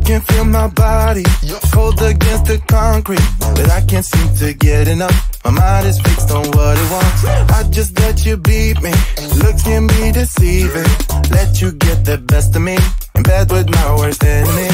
can feel my body cold against the concrete, but I can't seem to get enough. My mind is fixed on what it wants. I just let you beat me. Looks can be deceiving. Let you get the best of me, in bed with my worst enemy.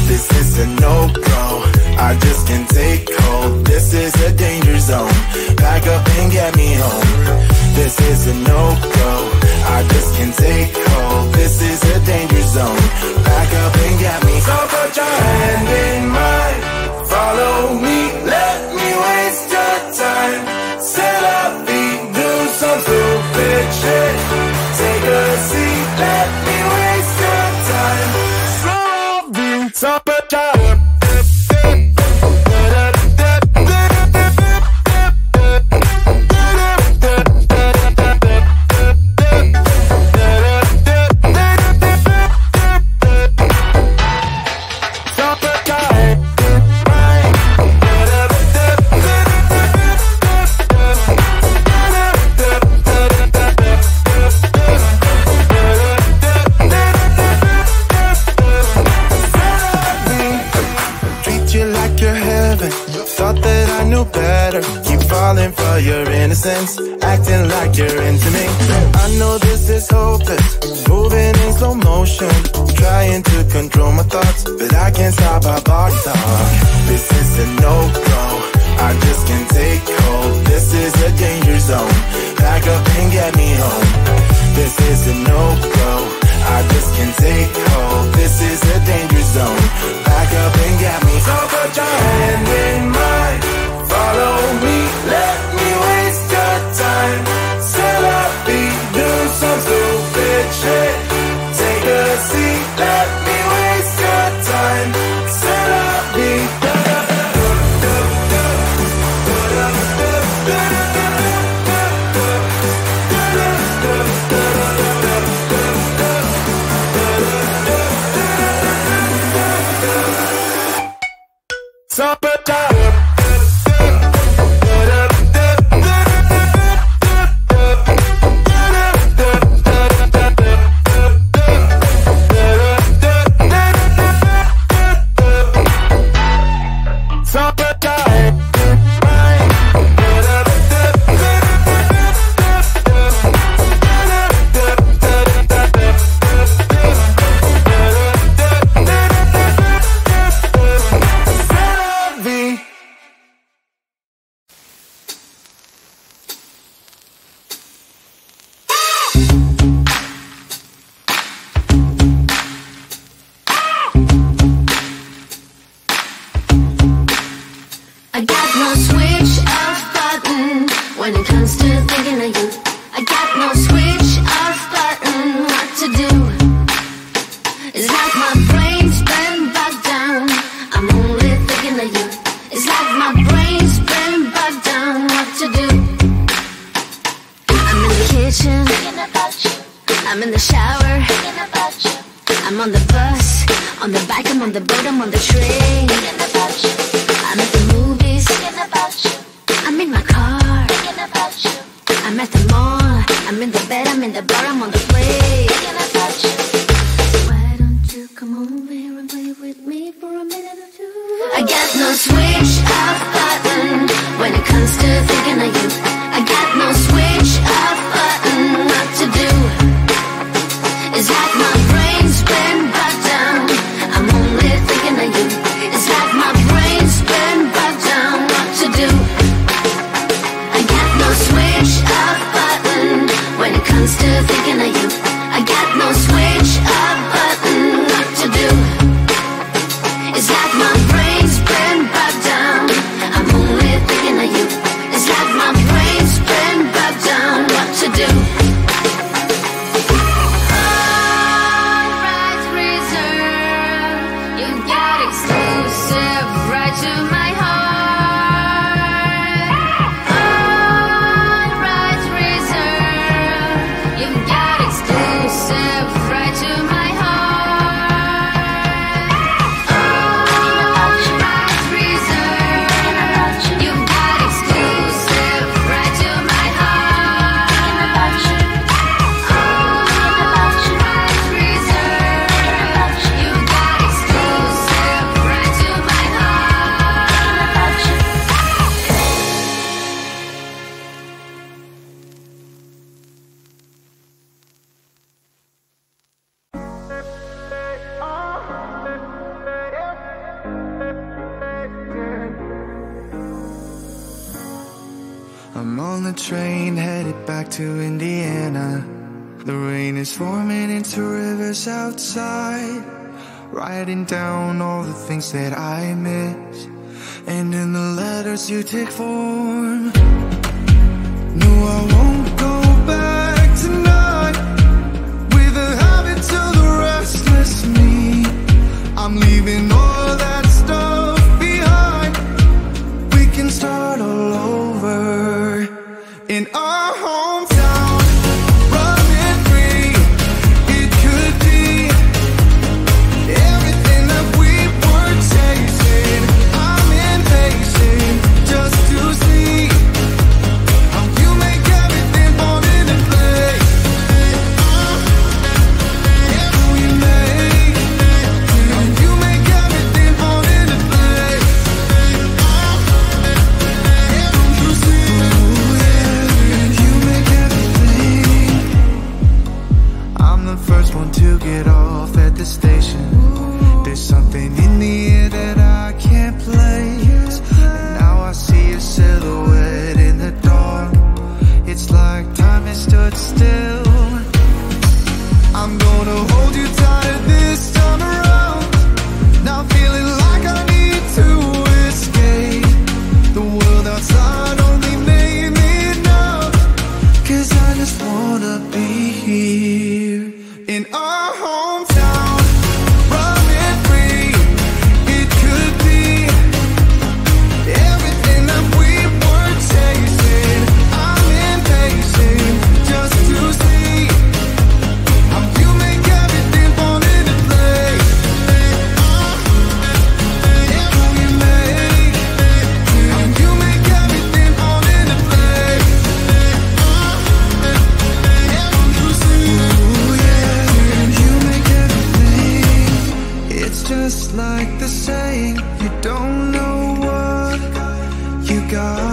This is a no-go, I just can't take hold. This is a danger zone, back up and get me home. This is a no-go, I just can't take hold. This is a danger zone, back up and get me. So put your hand in mine, follow me, let me waste your time. Set up feet, do some stupid shit. Take a seat, let me waste your time. So put your for your innocence, acting like you're into me. I know this is hopeless, moving in slow motion, trying to control my thoughts, but I can't stop our body talk. This is a no-go, I just can't take hold. This is a danger zone, back up and get me home. This is a no-go, I just can't take hold. This is a danger zone, back up and get me. So put your hand in mine, follow me, let me waste your time. Set up beat, do some stupid shit. Take a seat, let me waste your time. Set up beat. So put your when it comes to thinking of you. I got no switch off button, what to do. It's like my brain's been bogged down, I'm only thinking of you. It's like my brain's been bogged down, what to do. I'm in the kitchen, thinking about you. I'm in the shower, thinking about you. I'm on the bus, on the bike, I'm on the boat, I'm on the train, thinking about you. I'm at the movies, thinking about you. I'm in my car, thinking about you. I'm at the mall, I'm in the bed, I'm in the bar, I'm on the plane, thinking about you. Why don't you come over here and play with me for a minute or two? I got no switch off button when it comes to thinking of you. I got no switch off button, what to do. It's like my brain's been bogged down, I'm only thinking of you. It's like my brain's been bogged down, what to do. Switch off button when it comes to thinking of you. I got no switch off button, what to do. It's like my brain's been bogged down, I'm only thinking of you. It's like my brain I'm on the train headed back to Indiana. The rain is forming into rivers outside, writing down all the things that I miss, and in the letters you take form. No, I won't go back tonight with a habit to the restless me. I'm leaving all that stuff behind. We can start all over in our hometown, running free. It could be everything that we were chasing. I'm impatient just to see how you make everything fall into place. How you make everything fall into place. You see, you make everything. I'm the first one to get off at the station. There's something in the air that I can't place, and now I see a silhouette in the dark. It's like time has stood still. I'm gonna hold you tighter this time around. Now feeling like I need to escape. The world outside only made me numb, 'cause I just wanna be here in our hometown, running free. It could be everything that we were chasing. I'm impatient just to see how you make everything fall into place. How you make everything fall into place. You see, you make everything. It's just like the saying, you don't know what you got